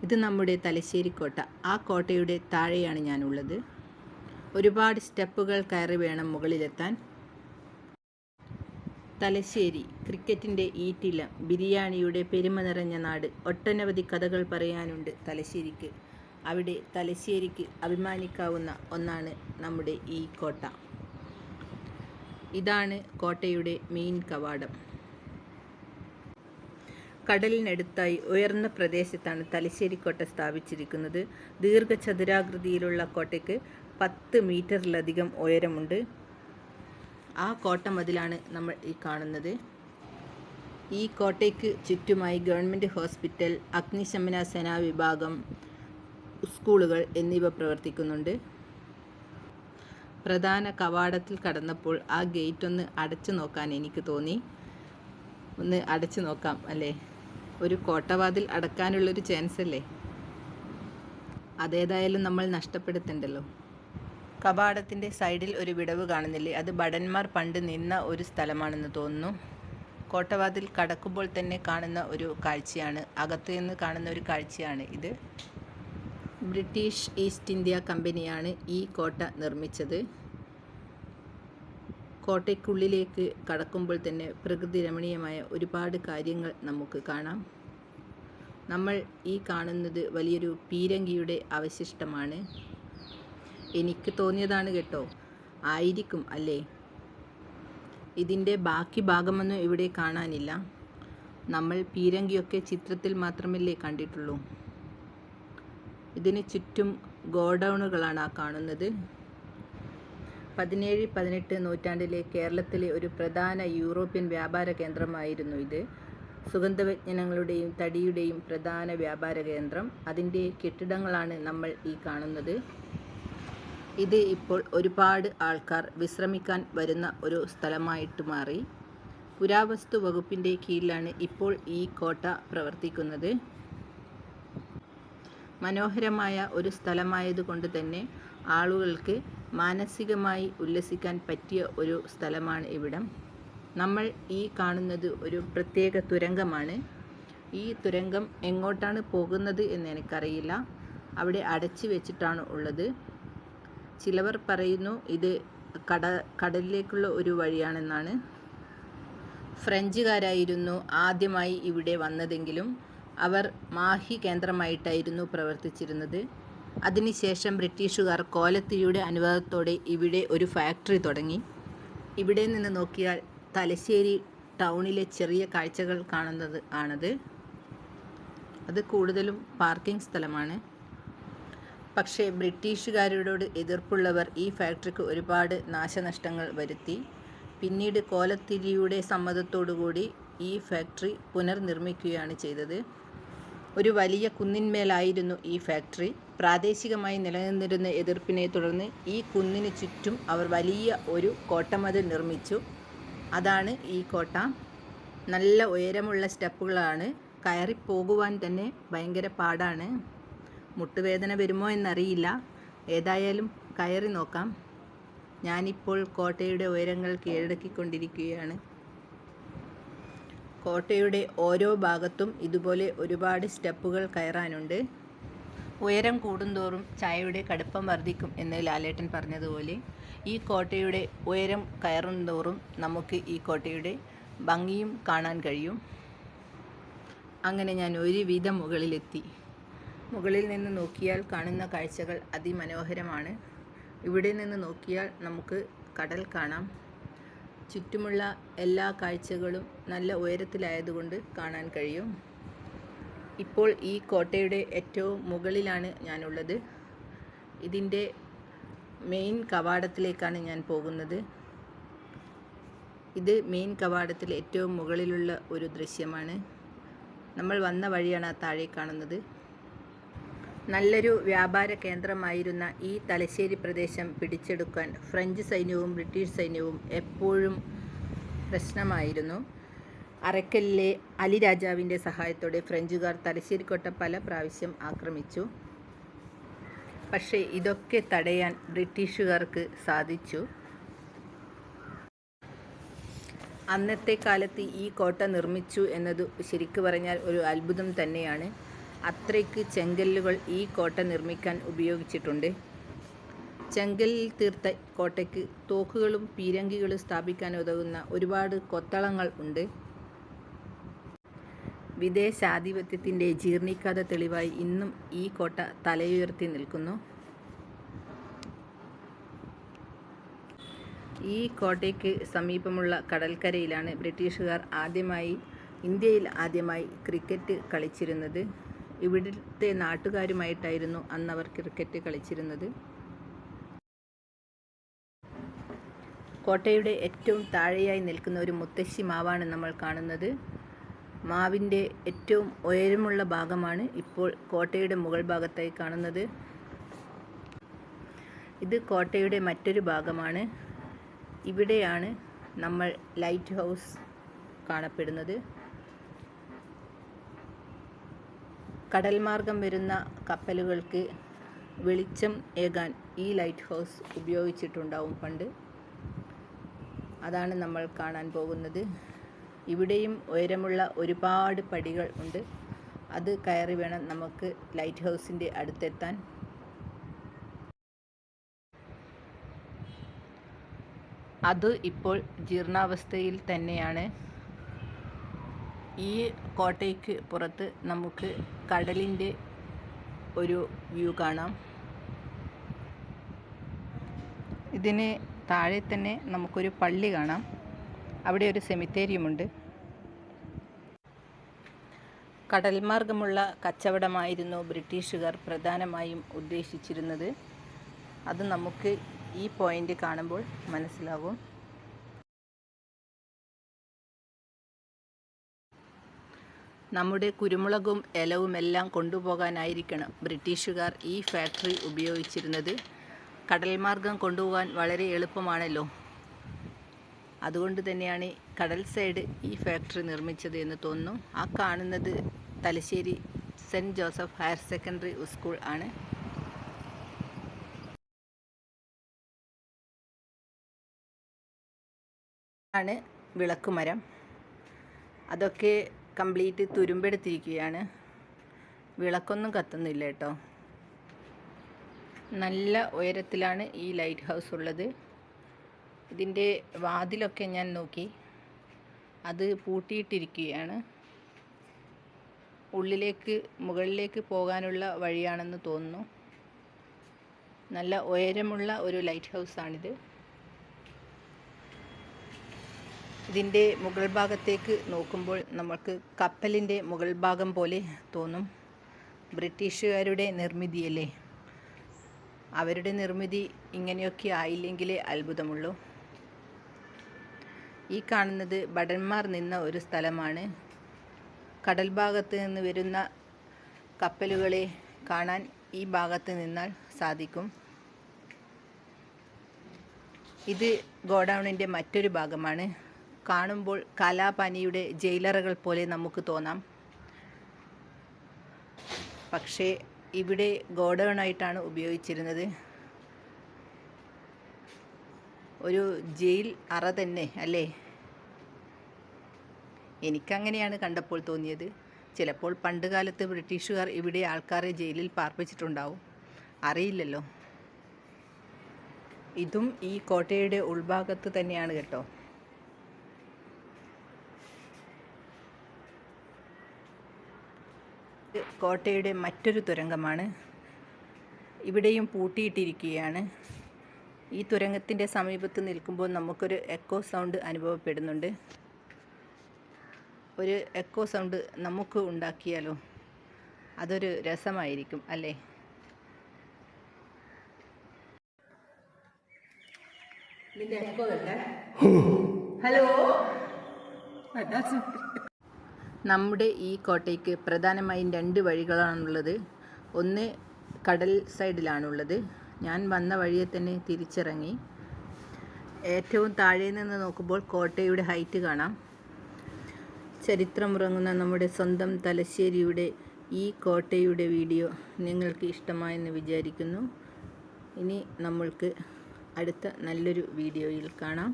ഇത് നമ്മുടെ തലശ്ശേരി കോട്ട. ആ കോട്ടയുടെ താഴെയാണ് ഞാനുള്ളത്. ഒരുപാട് സ്റ്റെപ്പുകൾ കയറി വേണം മുകളിലെത്താൻ. തലശ്ശേരി ക്രിക്കറ്റിൻ്റെ ഈറ്റില്ലം, ബിരിയാണിയുടെ പെരുമ നിറഞ്ഞ നാട്. ഒട്ടനവധി കഥകൾ പറയാനുണ്ട് തലശ്ശേരിക്ക്. അവിടെ തലശ്ശേരിക്ക് അഭിമാനിക്കാവുന്ന ഒന്നാണ് നമ്മുടെ ഈ കോട്ട. ഇതാണ് കോട്ടയുടെ മെയിൻ കവാടം. കടലിനടുത്തായി ഉയർന്ന പ്രദേശത്താണ് തലശ്ശേരി കോട്ട സ്ഥാപിച്ചിരിക്കുന്നത്. ദീർഘചതുരാകൃതിയിലുള്ള കോട്ടയ്ക്ക് 10 മീറ്ററിലധികം ഉയരമുണ്ട്. ആ കോട്ട മതിലാണ് നമ്മൾ ഈ കാണുന്നത്. ഈ കോട്ടയ്ക്ക് ചുറ്റുമായി ഗവൺമെൻറ് ഹോസ്പിറ്റൽ, അഗ്നിശമന സേനാ വിഭാഗം, സ്കൂളുകൾ എന്നിവ പ്രവർത്തിക്കുന്നുണ്ട്. പ്രധാന കവാടത്തിൽ കടന്നപ്പോൾ ആ ഗേറ്റ് ഒന്ന് അടച്ചു നോക്കാൻ എനിക്ക് തോന്നി. ഒന്ന് അടച്ചു നോക്കാം അല്ലേ? ഒരു കോട്ടവാതിൽ അടക്കാനുള്ളൊരു ചാൻസ് അല്ലേ? അതേതായാലും നമ്മൾ നഷ്ടപ്പെടുത്തണ്ടല്ലോ. കവാടത്തിൻ്റെ സൈഡിൽ ഒരു വിടവ് കാണുന്നില്ലേ? അത് ഭടന്മാർ പണ്ട് നിന്ന ഒരു സ്ഥലമാണെന്ന് തോന്നുന്നു. കോട്ടവാതിൽ കടക്കുമ്പോൾ തന്നെ കാണുന്ന ഒരു കാഴ്ചയാണ്, അകത്തു നിന്ന് കാണുന്ന ഒരു കാഴ്ചയാണ് ഇത്. ബ്രിട്ടീഷ് ഈസ്റ്റ് ഇന്ത്യ കമ്പനിയാണ് ഈ കോട്ട നിർമ്മിച്ചത്. കോട്ടയ്ക്കുള്ളിലേക്ക് കടക്കുമ്പോൾ തന്നെ പ്രകൃതി രമണീയമായ ഒരുപാട് കാര്യങ്ങൾ നമുക്ക് കാണാം. നമ്മൾ ഈ കാണുന്നത് വലിയൊരു പീരങ്കിയുടെ അവശിഷ്ടമാണ്. എനിക്ക് തോന്നിയതാണ് കേട്ടോ, ആയിരിക്കും അല്ലേ? ഇതിൻ്റെ ബാക്കി ഭാഗമൊന്നും ഇവിടെ കാണാനില്ല. നമ്മൾ പീരങ്കിയൊക്കെ ചിത്രത്തിൽ മാത്രമല്ലേ കണ്ടിട്ടുള്ളൂ. ഇതിന് ചുറ്റും ഗോഡൗണുകളാണ് ആ കാണുന്നത്. 17-18 നൂറ്റാണ്ടിലെ കേരളത്തിലെ ഒരു പ്രധാന യൂറോപ്യൻ വ്യാപാര കേന്ദ്രമായിരുന്നു ഇത്. സുഗന്ധവ്യഞ്ജനങ്ങളുടെയും തടിയുടെയും പ്രധാന വ്യാപാര കേന്ദ്രം. അതിൻ്റെ കെട്ടിടങ്ങളാണ് നമ്മൾ ഈ കാണുന്നത്. ഇത് ഇപ്പോൾ ഒരുപാട് ആൾക്കാർ വിശ്രമിക്കാൻ വരുന്ന ഒരു സ്ഥലമായിട്ട് മാറി. പുരാവസ്തു വകുപ്പിൻ്റെ കീഴിലാണ് ഇപ്പോൾ ഈ കോട്ട പ്രവർത്തിക്കുന്നത്. മനോഹരമായ ഒരു സ്ഥലമായതുകൊണ്ട് തന്നെ ആളുകൾക്ക് മാനസികമായി ഉല്ലസിക്കാൻ പറ്റിയ ഒരു സ്ഥലമാണ് ഇവിടം. നമ്മൾ ഈ കാണുന്നത് ഒരു പ്രത്യേക തുരങ്കമാണ്. ഈ തുരങ്കം എങ്ങോട്ടാണ് പോകുന്നത് എന്ന് എനിക്കറിയില്ല. അവിടെ അടച്ചു വെച്ചിട്ടാണ് ഉള്ളത്. ചിലവർ പറയുന്നു ഇത് കടലിലേക്കുള്ള ഒരു വഴിയാണെന്നാണ്. ഫ്രഞ്ചുകാരായിരുന്നു ആദ്യമായി ഇവിടെ വന്നതെങ്കിലും അവർ മാഹി കേന്ദ്രമായിട്ടായിരുന്നു പ്രവർത്തിച്ചിരുന്നത്. അതിനുശേഷം ബ്രിട്ടീഷുകാർ കോലത്തിരിയുടെ അനുവാദത്തോടെ ഇവിടെ ഒരു ഫാക്ടറി തുടങ്ങി. ഇവിടെ നിന്ന് നോക്കിയാൽ തലശ്ശേരി ടൗണിലെ ചെറിയ കാഴ്ചകൾ കാണുന്നത് ആണത്. അത് കൂടുതലും പാർക്കിംഗ് സ്ഥലമാണ്. പക്ഷേ ബ്രിട്ടീഷുകാരോട് എതിർപ്പുള്ളവർ ഈ ഫാക്ടറിക്ക് ഒരുപാട് നാശനഷ്ടങ്ങൾ വരുത്തി. പിന്നീട് കോലത്തിരിയുടെ സമ്മതത്തോടുകൂടി ഈ ഫാക്ടറി പുനർനിർമ്മിക്കുകയാണ് ചെയ്തത്. ഒരു വലിയ കുന്നിന്മേലായിരുന്നു ഈ ഫാക്ടറി. പ്രാദേശികമായി നിലനിന്നിരുന്ന എതിർപ്പിനെ തുടർന്ന് ഈ കുന്നിന് ചുറ്റും അവർ വലിയ ഒരു കോട്ടമതിൽ നിർമ്മിച്ചു. അതാണ് ഈ കോട്ട. നല്ല ഉയരമുള്ള സ്റ്റെപ്പുകളാണ്. കയറിപ്പോകുവാൻ തന്നെ ഭയങ്കര പാടാണ്. മുട്ടുവേദന വരുമോ എന്നറിയില്ല. ഏതായാലും കയറി നോക്കാം. ഞാനിപ്പോൾ കോട്ടയുടെ ഉയരങ്ങൾ കീഴടക്കിക്കൊണ്ടിരിക്കുകയാണ്. കോട്ടയുടെ ഓരോ ഭാഗത്തും ഇതുപോലെ ഒരുപാട് സ്റ്റെപ്പുകൾ കയറാനുണ്ട്. ഉയരം കൂടുന്തോറും ചായയുടെ കടുപ്പം വർദ്ധിക്കും എന്ന് ലാലേട്ടൻ പറഞ്ഞതുപോലെ ഈ കോട്ടയുടെ ഉയരം കയറുന്തോറും നമുക്ക് ഈ കോട്ടയുടെ ഭംഗിയും കാണാൻ കഴിയും. അങ്ങനെ ഞാൻ ഒരുവിധം മുകളിലെത്തി. മുകളിൽ നിന്ന് നോക്കിയാൽ കാണുന്ന കാഴ്ചകൾ അതിമനോഹരമാണ്. ഇവിടെ നിന്ന് നോക്കിയാൽ നമുക്ക് കടൽ കാണാം. ചുറ്റുമുള്ള എല്ലാ കാഴ്ചകളും നല്ല ഉയരത്തിലായതുകൊണ്ട് കാണാൻ കഴിയും. ഇപ്പോൾ ഈ കോട്ടയുടെ ഏറ്റവും മുകളിലാണ് ഞാനുള്ളത്. ഇതിൻ്റെ മെയിൻ കവാടത്തിലേക്കാണ് ഞാൻ പോകുന്നത്. ഇത് മെയിൻ കവാടത്തിൽ ഏറ്റവും മുകളിലുള്ള ഒരു ദൃശ്യമാണ്. നമ്മൾ വന്ന വഴിയാണ് ആ താഴെ കാണുന്നത്. നല്ലൊരു വ്യാപാര കേന്ദ്രമായിരുന്ന ഈ തലശ്ശേരി പ്രദേശം പിടിച്ചെടുക്കാൻ ഫ്രഞ്ച് സൈന്യവും ബ്രിട്ടീഷ് സൈന്യവും എപ്പോഴും പ്രശ്നമായിരുന്നു. അറക്കലിലെ അലി രാജാവിൻ്റെ സഹായത്തോടെ ഫ്രഞ്ചുകാർ തലശ്ശേരി കോട്ട പല പ്രാവശ്യം ആക്രമിച്ചു. പക്ഷേ ഇതൊക്കെ തടയാൻ ബ്രിട്ടീഷുകാർക്ക് സാധിച്ചു. അന്നത്തെ കാലത്ത് ഈ കോട്ട നിർമ്മിച്ചു എന്നത് ശരിക്കു പറഞ്ഞാൽ ഒരു അത്ഭുതം തന്നെയാണ്. അത്രയ്ക്ക് ചെങ്കല്ലുകൾ ഈ കോട്ട നിർമ്മിക്കാൻ ഉപയോഗിച്ചിട്ടുണ്ട്. ചെങ്കല്ലിൽ തീർത്ത കോട്ടയ്ക്ക് തോക്കുകളും പീരങ്കികളും സ്ഥാപിക്കാൻ ഉതകുന്ന ഒരുപാട് കൊത്തളങ്ങൾ ഉണ്ട്. വിദേശാധിപത്യത്തിൻ്റെ ജീർണിക്കാത്ത തെളിവായി ഇന്നും ഈ കോട്ട തലയുയർത്തി നിൽക്കുന്നു. ഈ കോട്ടയ്ക്ക് സമീപമുള്ള കടൽക്കരയിലാണ് ബ്രിട്ടീഷുകാർ ഇന്ത്യയിൽ ആദ്യമായി ക്രിക്കറ്റ് കളിച്ചിരുന്നത്. ഇവിടുത്തെ നാട്ടുകാരുമായിട്ടായിരുന്നു അന്നവർ ക്രിക്കറ്റ് കളിച്ചിരുന്നത്. കോട്ടയുടെ ഏറ്റവും താഴെയായി നിൽക്കുന്ന ഒരു മുത്തശ്ശി മാവാണ് നമ്മൾ കാണുന്നത്. മാവിൻ്റെ ഏറ്റവും ഉയരമുള്ള ഭാഗമാണ് ഇപ്പോൾ കോട്ടയുടെ മുകൾ ഭാഗത്തായി കാണുന്നത്. ഇത് കോട്ടയുടെ മറ്റൊരു ഭാഗമാണ്. ഇവിടെയാണ് നമ്മൾ ലൈറ്റ് ഹൗസ് കാണപ്പെടുന്നത്. കടൽ മാർഗം വരുന്ന കപ്പലുകൾക്ക് വെളിച്ചം ഏകാൻ ഈ ലൈറ്റ് ഹൗസ് ഉപയോഗിച്ചിട്ടുണ്ടാവും പണ്ട്. അതാണ് നമ്മൾ കാണാൻ പോകുന്നത്. ഇവിടെയും ഉയരമുള്ള ഒരുപാട് പടികൾ ഉണ്ട്. അത് കയറി വേണം നമുക്ക് ലൈറ്റ് ഹൗസിൻ്റെ അടുത്തെത്താൻ. അത് ഇപ്പോൾ ജീർണാവസ്ഥയിൽ തന്നെയാണ്. ഈ കോട്ടയ്ക്ക് പുറത്ത് നമുക്ക് കടലിൻ്റെ ഒരു വ്യൂ കാണാം. ഇതിന് താഴെ തന്നെ നമുക്കൊരു പള്ളി കാണാം. അവിടെ ഒരു സെമിത്തേരിയുമുണ്ട്. കടൽ മാർഗമുള്ള കച്ചവടമായിരുന്നു ബ്രിട്ടീഷുകാർ പ്രധാനമായും ഉദ്ദേശിച്ചിരുന്നത്. അത് നമുക്ക് ഈ പോയിന്റ് കാണുമ്പോൾ മനസ്സിലാവും. നമ്മുടെ കുരുമുളകും ഇലവുമെല്ലാം കൊണ്ടുപോകാനായിരിക്കണം ബ്രിട്ടീഷുകാർ ഈ ഫാക്ടറി ഉപയോഗിച്ചിരുന്നത്. കടൽ മാർഗം കൊണ്ടുപോകാൻ വളരെ എളുപ്പമാണല്ലോ. അതുകൊണ്ട് തന്നെയാണ് കടൽ സൈഡ് ഈ ഫാക്ടറി നിർമ്മിച്ചത് എന്ന് തോന്നുന്നു. ആ കാണുന്നത് Thalassery Saint Joseph Higher Secondary School ആണ്. ആണ് വിളക്കുമരം. അതൊക്കെ കംപ്ലീറ്റ് തുരുമ്പെടുത്തിരിക്കുകയാണ്. വിളക്കൊന്നും കത്തുന്നില്ല കേട്ടോ. നല്ല ഉയരത്തിലാണ് ഈ ലൈറ്റ് ഹൗസ് ഉള്ളത്. ഇതിൻ്റെ വാതിലൊക്കെ ഞാൻ നോക്കി, അത് പൂട്ടിയിട്ടിരിക്കുകയാണ്. മുകളിലേക്ക് പോകാനുള്ള വഴിയാണെന്ന് തോന്നുന്നു. നല്ല ഉയരമുള്ള ഒരു ലൈറ്റ് ഹൗസാണിത്. ഇതിൻ്റെ മുകൾ ഭാഗത്തേക്ക് നോക്കുമ്പോൾ നമുക്ക് കപ്പലിൻ്റെ മുകൾ ഭാഗം പോലെ തോന്നും. ബ്രിട്ടീഷുകാരുടെ നിർമ്മിതിയല്ലേ. അവരുടെ നിർമ്മിതി ഇങ്ങനെയൊക്കെ ആയില്ലെങ്കിലേ അത്ഭുതമുള്ളൂ. ഈ കാണുന്നത് ഭടന്മാർ നിന്ന ഒരു സ്ഥലമാണ്. കടൽ ഭാഗത്ത് നിന്ന് വരുന്ന കപ്പലുകളെ കാണാൻ ഈ ഭാഗത്ത് നിന്നാൽ സാധിക്കും. ഇത് ഗോഡൗണിൻ്റെ മറ്റൊരു ഭാഗമാണ്. കാണുമ്പോൾ കാലാപാനിയുടെ ജയിലറുകൾ പോലെ നമുക്ക് തോന്നാം. പക്ഷേ ഇവിടെ ഗോഡൗണായിട്ടാണ് ഉപയോഗിച്ചിരുന്നത്. ഒരു ജയിൽ അറ തന്നെ അല്ലേ? എനിക്കങ്ങനെയാണ് കണ്ടപ്പോൾ തോന്നിയത്. ചിലപ്പോൾ പണ്ട് കാലത്ത് ബ്രിട്ടീഷുകാർ ഇവിടെ ആൾക്കാരെ ജയിലിൽ പാർപ്പിച്ചിട്ടുണ്ടാവും, അറിയില്ലല്ലോ. ഇതും ഈ കോട്ടയുടെ ഉൾഭാഗത്ത് തന്നെയാണ് കേട്ടോ. കോട്ടയുടെ മറ്റൊരു തുരങ്കമാണ്. ഇവിടെയും പൂട്ടിയിട്ടിരിക്കുകയാണ്. ഈ തുരങ്കത്തിൻ്റെ സമീപത്ത് നിൽക്കുമ്പോൾ നമുക്കൊരു എക്കോ സൗണ്ട് അനുഭവപ്പെടുന്നുണ്ട്. ഒരു എക്കോ സൗണ്ട് നമുക്ക് ഉണ്ടാക്കിയാലോ? അതൊരു രസമായിരിക്കും അല്ലേ? ഹലോ. നമ്മുടെ ഈ കോട്ടയ്ക്ക് പ്രധാനമായും 2 വഴികളാണുള്ളത്. ഒന്ന് കടൽ സൈഡിലാണുള്ളത്. ഞാൻ വന്ന വഴിയെ തന്നെ തിരിച്ചിറങ്ങി. ഏറ്റവും താഴെ നിന്ന് നോക്കുമ്പോൾ കോട്ടയുടെ ഹൈറ്റ് കാണാം. ചരിത്രമുറങ്ങുന്ന നമ്മുടെ സ്വന്തം തലശ്ശേരിയുടെ ഈ കോട്ടയുടെ വീഡിയോ നിങ്ങൾക്ക് ഇഷ്ടമായെന്ന് വിചാരിക്കുന്നു. ഇനി നമ്മൾക്ക് അടുത്ത നല്ലൊരു വീഡിയോയിൽ കാണാം.